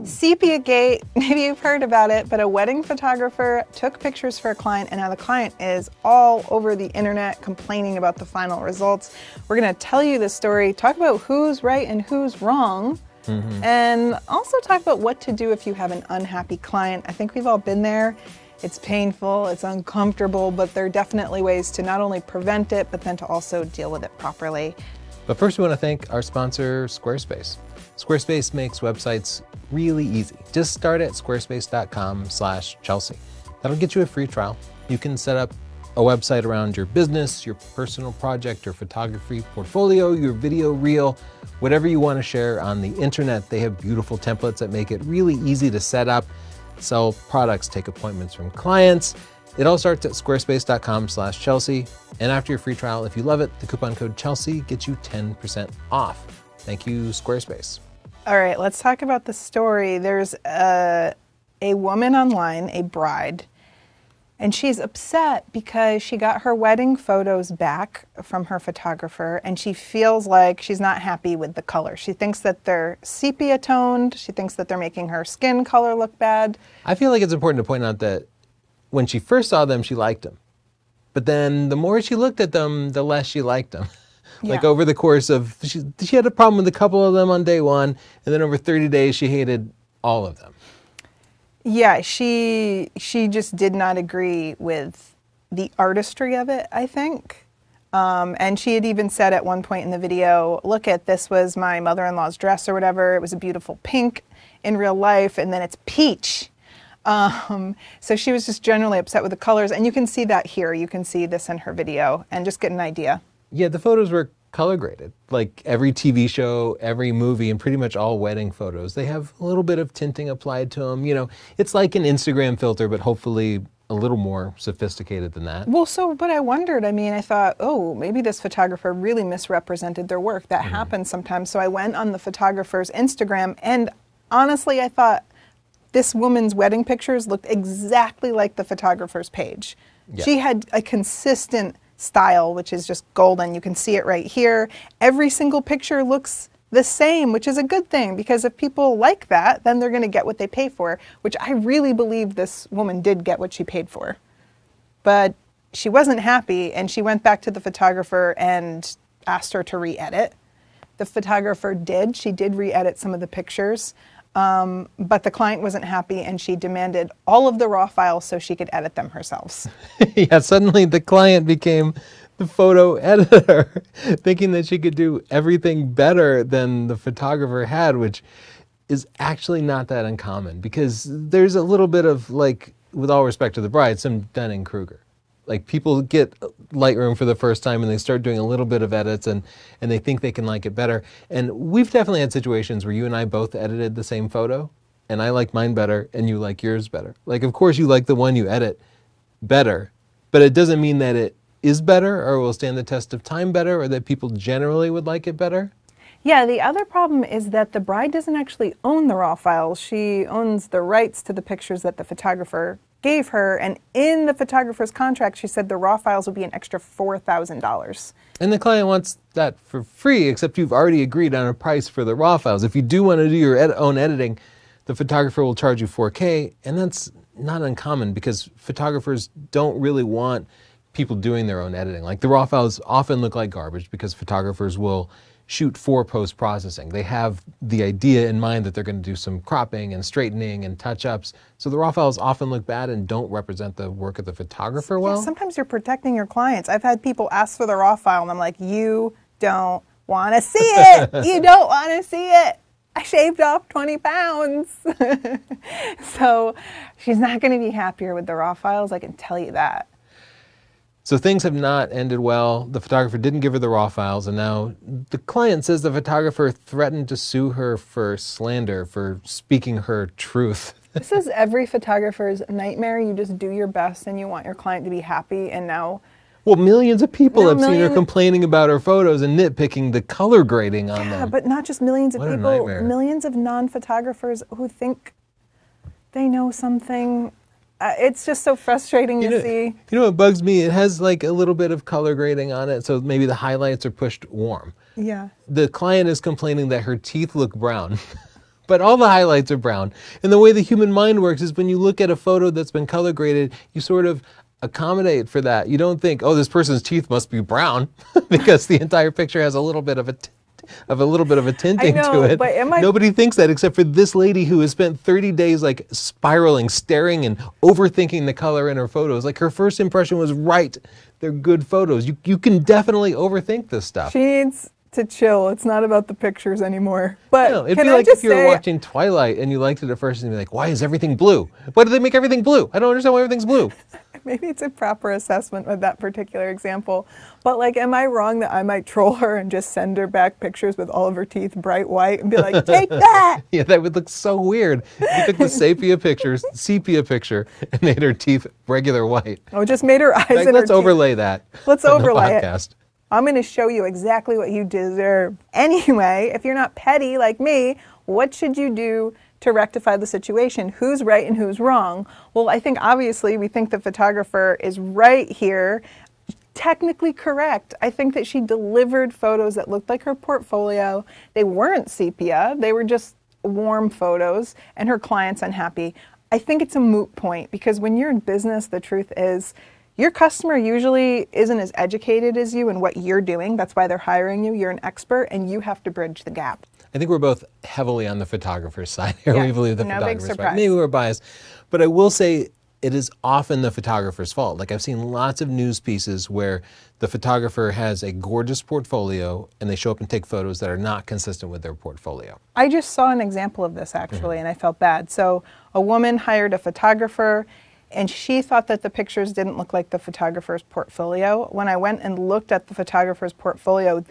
Sepia-gate, maybe you've heard about it, but a wedding photographer took pictures for a client and now the client is all over the internet complaining about the final results. We're gonna tell you the story, talk about who's right and who's wrong, and also talk about what to do if you have an unhappy client. I think we've all been there. It's painful, it's uncomfortable, but there are definitely ways to not only prevent it, but then to also deal with it properly. But first we want to thank our sponsor, Squarespace. Squarespace makes websites really easy. Just start at squarespace.com/Chelsea. That'll get you a free trial. You can set up a website around your business, your personal project, your photography portfolio, your video reel, whatever you want to share on the internet. They have beautiful templates that make it really easy to set up, sell products, take appointments from clients. It all starts at squarespace.com/Chelsea. And after your free trial, if you love it, the coupon code Chelsea gets you 10% off. Thank you, Squarespace. All right, let's talk about the story. There's a woman online, a bride, and she's upset because she got her wedding photos back from her photographer and she feels like she's not happy with the color. She thinks that they're sepia toned. She thinks that they're making her skin color look bad. I feel like it's important to point out that when she first saw them, she liked them. But then the more she looked at them, the less she liked them. Like over the course of, she had a problem with a couple of them on day one, and then over 30 days, she hated all of them. Yeah, she just did not agree with the artistry of it, I think. And she had even said at one point in the video, look at, this was my mother-in-law's dress or whatever. It was a beautiful pink in real life, and then it's peach. So she was just generally upset with the colors, and you can see that here. You can see this in her video and just get an idea. Yeah, the photos were color graded. Like every TV show, every movie, and pretty much all wedding photos, they have a little bit of tinting applied to them. You know, it's like an Instagram filter, but hopefully a little more sophisticated than that. Well, but I wondered, I thought, oh, maybe this photographer really misrepresented their work. That happens sometimes. So I went on the photographer's Instagram, and honestly, I thought this woman's wedding pictures looked exactly like the photographer's page. Yeah. She had a consistent style, which is just golden. You can see it right here. Every single picture looks the same, which is a good thing, because if people like that, then they're going to get what they pay for, which I really believe this woman did get what she paid for. But she wasn't happy, and she went back to the photographer and asked her to re-edit. The photographer did. She did re-edit some of the pictures, but the client wasn't happy, and she demanded all of the raw files so she could edit them herself. Yeah, suddenly the client became the photo editor, thinking that she could do everything better than the photographer had, which is actually not that uncommon, because there's a little bit of, like, with all respect to the bride, some Dunning-Kruger. Like, people get Lightroom for the first time and they start doing a little bit of edits and they think they can like it better. And we've definitely had situations where you and I both edited the same photo, and I like mine better and you like yours better. Like, of course you like the one you edit better, but it doesn't mean that it is better or will stand the test of time better or that people generally would like it better. Yeah, the other problem is that the bride doesn't actually own the raw files. She owns the rights to the pictures that the photographer gave her, and in the photographer's contract, she said the raw files would be an extra $4,000. And the client wants that for free, except you've already agreed on a price for the raw files. If you do want to do your own editing, the photographer will charge you $4K, and that's not uncommon because photographers don't really want people doing their own editing. Like, the raw files often look like garbage because photographers will shoot for post-processing. They have the idea in mind that they're going to do some cropping and straightening and touch-ups. So the raw files often look bad and don't represent the work of the photographer well. Yeah, sometimes you're protecting your clients. I've had people ask for the raw file and I'm like, you don't want to see it. You don't want to see it. I shaved off 20 pounds. So she's not going to be happier with the raw files, I can tell you that. So things have not ended well. The photographer didn't give her the raw files, and now the client says the photographer threatened to sue her for slander, for speaking her truth. This is every photographer's nightmare. You just do your best and you want your client to be happy, and now... Well, millions of people have seen her complaining about her photos and nitpicking the color grading on them. Yeah, but not just millions of people, millions of non-photographers who think they know something. It's just so frustrating to see. You know what bugs me? It has like a little bit of color grading on it, so maybe the highlights are pushed warm. Yeah. The client is complaining that her teeth look brown, but all the highlights are brown. And the way the human mind works is when you look at a photo that's been color graded, you sort of accommodate for that. You don't think, oh, this person's teeth must be brown because the entire picture has a little bit of a tinting to it. But Nobody thinks that except for this lady who has spent 30 days like spiraling, staring, and overthinking the color in her photos. Like her first impression was right. They're good photos. You can definitely overthink this stuff. She needs to chill. It's not about the pictures anymore. But no, it'd can be I like just if you were say, watching Twilight and you liked it at first and you'd be like, why is everything blue? Why do they make everything blue? I don't understand why everything's blue. maybe it's a proper assessment with that particular example. But like, am I wrong that I might troll her and just send her back pictures with all of her teeth bright white and be like, take that? Yeah, that would look so weird. You took the sepia picture, and made her teeth regular white. Oh, just made her eyes Like, and let's her overlay teeth. that. Let's on the overlay it. podcast. I'm going to show you exactly what you deserve. Anyway, if you're not petty like me, what should you do to rectify the situation? Who's right and who's wrong? Well, I think obviously we think the photographer is right here. Technically correct. I think that she delivered photos that looked like her portfolio. They weren't sepia. They were just warm photos, and her client's unhappy. I think it's a moot point because when you're in business, the truth is your customer usually isn't as educated as you in what you're doing. That's why they're hiring you. You're an expert, and you have to bridge the gap. I think we're both heavily on the photographer's side here. Yeah, We believe the no big photographer's right. surprise. Maybe we're biased. But I will say it is often the photographer's fault. Like I've seen lots of news pieces where the photographer has a gorgeous portfolio and they show up and take photos that are not consistent with their portfolio. I just saw an example of this actually, and I felt bad. So a woman hired a photographer, and she thought that the pictures didn't look like the photographer's portfolio. When I went and looked at the photographer's portfolio,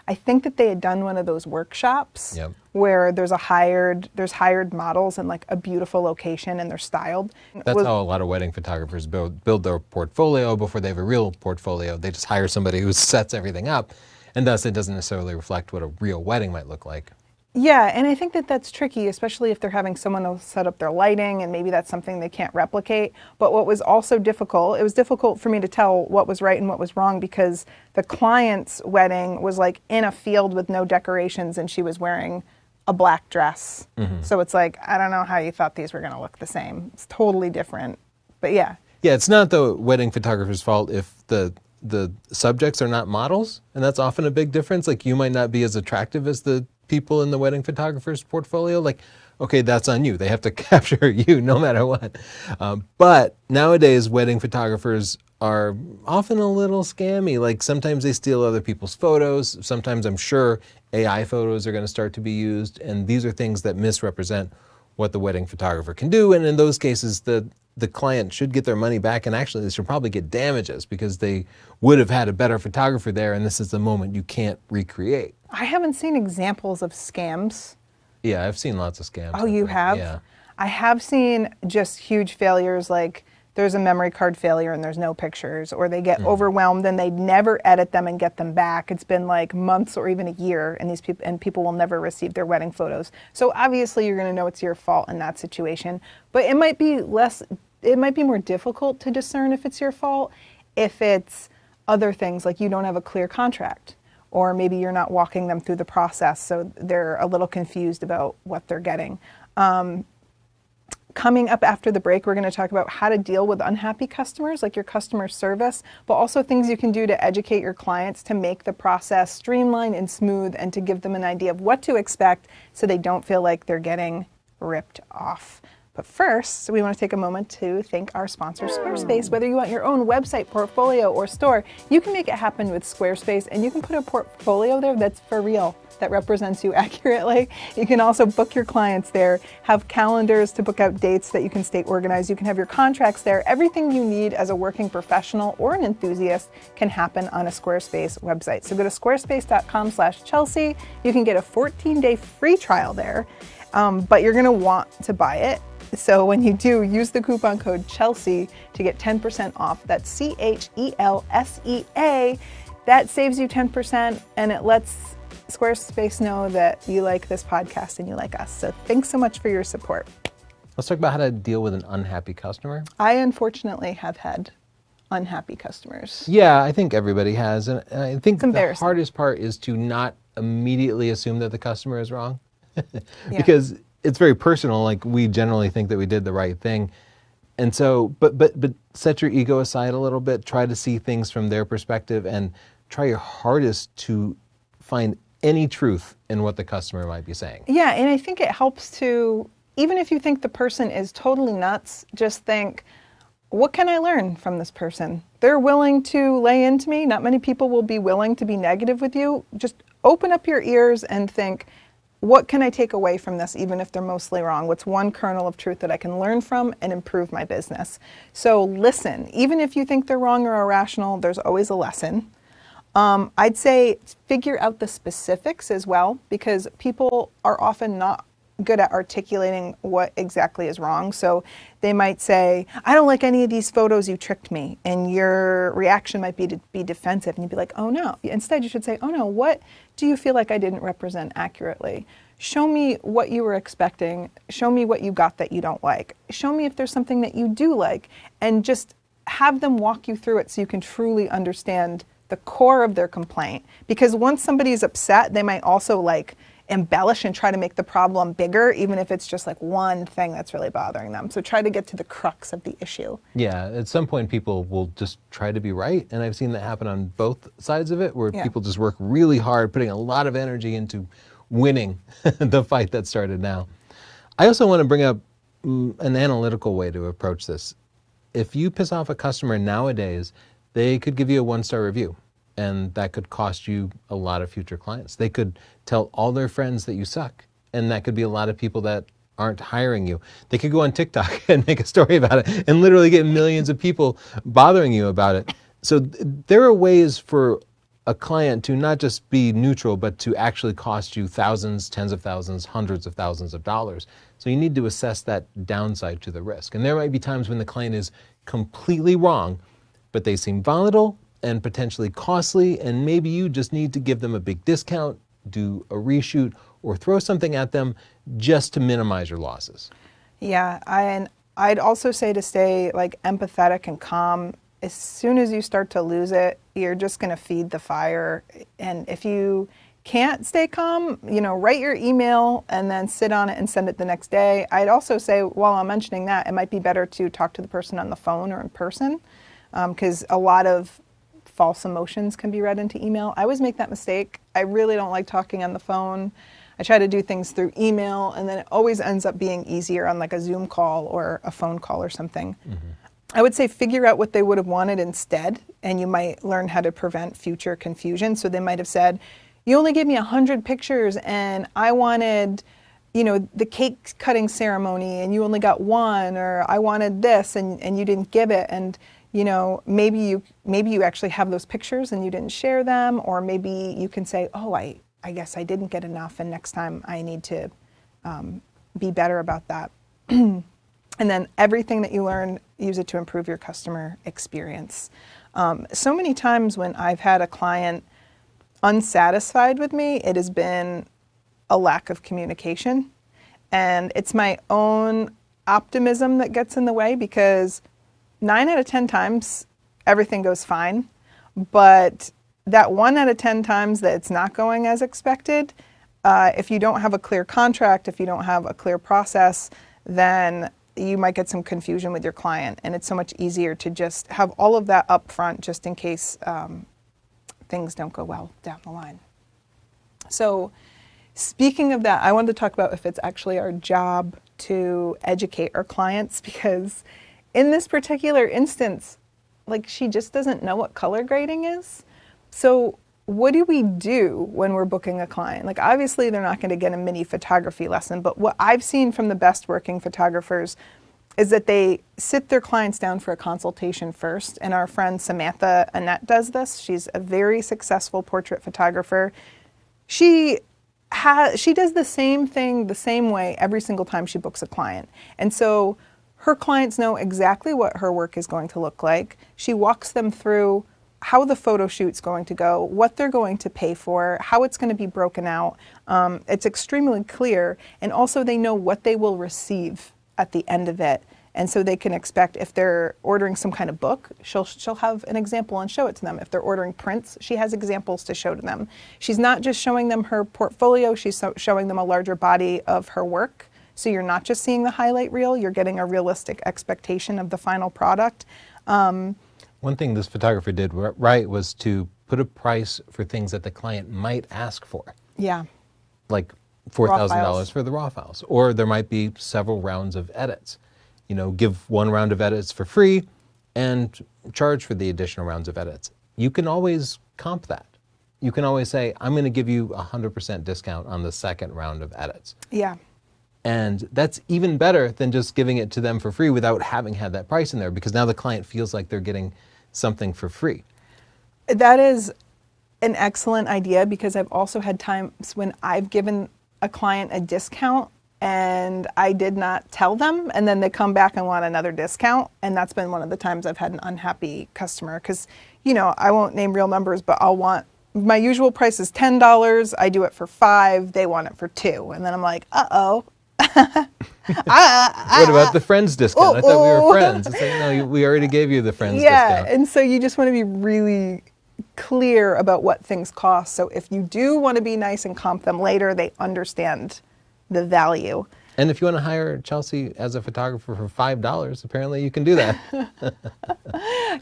I think that they had done one of those workshops where there's hired models in like a beautiful location and they're styled. That's how a lot of wedding photographers build their portfolio before they have a real portfolio. They just hire somebody who sets everything up, and thus it doesn't necessarily reflect what a real wedding might look like. Yeah, and I think that that's tricky, especially if they're having someone else set up their lighting, and maybe that's something they can't replicate. But what was also difficult, it was difficult for me to tell what was right and what was wrong because the client's wedding was like in a field with no decorations, and she was wearing a black dress. So it's like, I don't know how you thought these were going to look the same. It's totally different. But yeah. Yeah, it's not the wedding photographer's fault if the subjects are not models, and that's often a big difference. Like you might not be as attractive as the people in the wedding photographer's portfolio. Like, okay, that's on you. They have to capture you no matter what. But nowadays, wedding photographers are often a little scammy. Like sometimes they steal other people's photos. Sometimes I'm sure AI photos are going to start to be used. And these are things that misrepresent what the wedding photographer can do. And in those cases, the client should get their money back, and actually they should probably get damages because they would have had a better photographer there, and this is the moment you can't recreate. I haven't seen examples of scams. Yeah, I've seen lots of scams. Oh, you have? Yeah. I have seen just huge failures, like there's a memory card failure and there's no pictures, or they get overwhelmed and they never edit them and get them back. It's been like months or even a year, and people will never receive their wedding photos. So obviously you're going to know it's your fault in that situation, but it might be more difficult to discern if it's your fault if it's other things, like you don't have a clear contract, or maybe you're not walking them through the process, so they're a little confused about what they're getting. Coming up after the break, we're going to talk about how to deal with unhappy customers, like your customer service, but also things you can do to educate your clients to make the process streamlined and smooth, and to give them an idea of what to expect so they don't feel like they're getting ripped off. But first, we want to take a moment to thank our sponsor, Squarespace. Whether you want your own website, portfolio, or store, you can make it happen with Squarespace, and you can put a portfolio there that's for real, that represents you accurately. You can also book your clients there, have calendars to book out dates that you can stay organized. You can have your contracts there. Everything you need as a working professional or an enthusiast can happen on a Squarespace website. So go to squarespace.com/Chelsea. You can get a 14-day free trial there, but you're going to want to buy it. So when you do, use the coupon code Chelsea to get 10% off. That's CHELSEA. That saves you 10%, and it lets Squarespace know that you like this podcast and you like us. So thanks so much for your support. Let's talk about how to deal with an unhappy customer. I unfortunately have had unhappy customers. Yeah, I think everybody has. And I think the embarrassing. hardest part is to not immediately assume that the customer is wrong. Yeah. Because it's very personal. Like, we generally think that we did the right thing. And so, but set your ego aside a little bit, try to see things from their perspective, and try your hardest to find any truth in what the customer might be saying. Yeah, and I think it helps to, even if you think the person is totally nuts, just think, what can I learn from this person? They're willing to lay into me. Not many people will be willing to be negative with you. Just open up your ears and think, what can I take away from this, even if they're mostly wrong? What's one kernel of truth that I can learn from and improve my business? So listen, even if you think they're wrong or irrational, there's always a lesson. I'd say figure out the specifics as well, because people are often not good at articulating what exactly is wrong. So they might say, I don't like any of these photos, you tricked me. And your reaction might be to be defensive. And you'd be like, oh no. Instead, you should say, oh no, what do you feel like I didn't represent accurately? Show me what you were expecting. Show me what you got that you don't like. Show me if there's something that you do like. And just have them walk you through it so you can truly understand the core of their complaint. Because once somebody is upset, they might also like embellish and try to make the problem bigger, even if it's just like one thing that's really bothering them. So try to get to the crux of the issue. Yeah, at some point people will just try to be right, and I've seen that happen on both sides of it, where people just work really hard, putting a lot of energy into winning the fight that started now. I also want to bring up an analytical way to approach this. If you piss off a customer nowadays, they could give you a 1-star review, and that could cost you a lot of future clients. They could tell all their friends that you suck, and that could be a lot of people that aren't hiring you. They could go on TikTok and make a story about it and literally get millions of people bothering you about it. So there are ways for a client to not just be neutral, but to actually cost you thousands, tens of thousands, hundreds of thousands of dollars. So you need to assess that downside to the risk. And there might be times when the client is completely wrong, but they seem volatile and potentially costly, and maybe you just need to give them a big discount, do a reshoot, or throw something at them just to minimize your losses. Yeah, and I'd also say to stay like empathetic and calm. As soon as you start to lose it, you're just going to feed the fire. And if you can't stay calm, write your email and then sit on it and send it the next day. I'd also say, while I'm mentioning that, it might be better to talk to the person on the phone or in person, because a lot of false emotions can be read into email. I always make that mistake. I really don't like talking on the phone. I try to do things through email, and then it always ends up being easier on like a Zoom call or a phone call or something. Mm-hmm. I would say figure out what they would have wanted instead, and you might learn how to prevent future confusion. So they might have said, you only gave me 100 pictures and I wanted, the cake cutting ceremony and you only got one, or I wanted this and you didn't give it. And maybe you actually have those pictures and you didn't share them, or maybe you can say, oh, I guess I didn't get enough, and next time I need to be better about that. And then everything that you learn, use it to improve your customer experience. So many times when I've had a client unsatisfied with me, it has been a lack of communication. And it's my own optimism that gets in the way, because 9 out of 10 times, everything goes fine. But that 1 out of 10 times that it's not going as expected, if you don't have a clear contract, if you don't have a clear process, then you might get some confusion with your client. And it's so much easier to just have all of that up front, just in case things don't go well down the line. So speaking of that, I wanted to talk about if it's actually our job to educate our clients, because in this particular instance, like, she just doesn't know what color grading is. So what do we do when we're booking a client? Like, obviously they're not going to get a mini photography lesson, but what I've seen from the best working photographers is that they sit their clients down for a consultation first. And our friend Samantha Annette does this. She's a very successful portrait photographer. She does the same thing the same way every single time she books a client. And so her clients know exactly what her work is going to look like. She walks them through how the photo shoot's going to go, what they're going to pay for, how it's going to be broken out. It's extremely clear. And also they know what they will receive at the end of it. And so they can expect, if they're ordering some kind of book, she'll have an example and show it to them. If they're ordering prints, she has examples to show to them. She's not just showing them her portfolio, she's showing them a larger body of her work, So you're not just seeing the highlight reel, you're getting a realistic expectation of the final product. One thing this photographer did right was to put a price for things that the client might ask for. Yeah. Like $4,000 files. for the raw files. Or there might be several rounds of edits. You know, give one round of edits for free and charge for the additional rounds of edits. You can always comp that. You can always say, I'm going to give you 100% discount on the second round of edits. Yeah. And that's even better than just giving it to them for free without having had that price in there, because now the client feels like they're getting something for free. That is an excellent idea, because I've also had times when I've given a client a discount and I did not tell them, and then they come back and want another discount. And that's been one of the times I've had an unhappy customer, because, you know, I won't name real numbers, but I'll want, my usual price is $10. I do it for $5. They want it for $2. And then I'm like, uh-oh. What about the friends discount? I thought we were friends. It's like, no, we already gave you the friends discount. Yeah, and so you just want to be really clear about what things cost. So if you do want to be nice and comp them later, they understand the value. And if you want to hire Chelsea as a photographer for $5, apparently you can do that.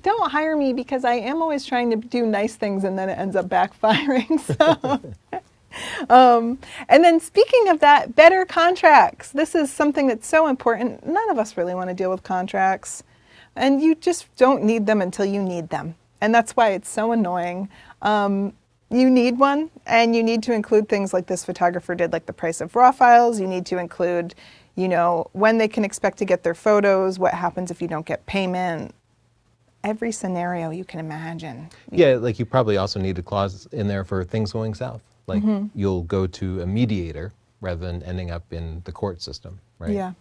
Don't hire me, because I am always trying to do nice things and then it ends up backfiring. So. And then speaking of that, better contracts. This is something that's so important. None of us really want to deal with contracts, and you just don't need them until you need them. And that's why it's so annoying. You need one, and you need to include things like this photographer did, like the price of raw files. You need to include, you know, when they can expect to get their photos, what happens if you don't get payment, every scenario you can imagine. Yeah, like you probably also need a clause in there for things going south. Like you'll go to a mediator rather than ending up in the court system, right? Yeah.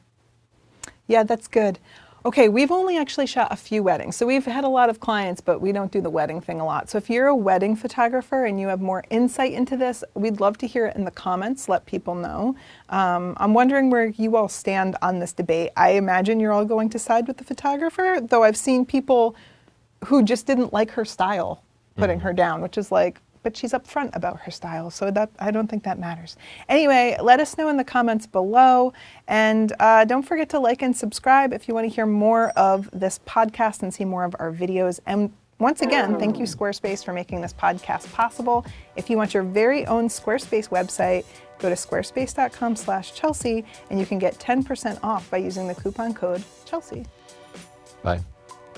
Yeah, that's good. Okay, we've only actually shot a few weddings. So we've had a lot of clients, but we don't do the wedding thing a lot. So if you're a wedding photographer and you have more insight into this, we'd love to hear it in the comments. Let people know. I'm wondering where you all stand on this debate. I imagine you're all going to side with the photographer, though I've seen people who just didn't like her style putting her down, which is like, but she's upfront about her style, so that I don't think that matters. Anyway, let us know in the comments below, and don't forget to like and subscribe if you want to hear more of this podcast and see more of our videos. And once again, thank you, Squarespace, for making this podcast possible. If you want your very own Squarespace website, go to squarespace.com/Chelsea, and you can get 10% off by using the coupon code Chelsea. Bye.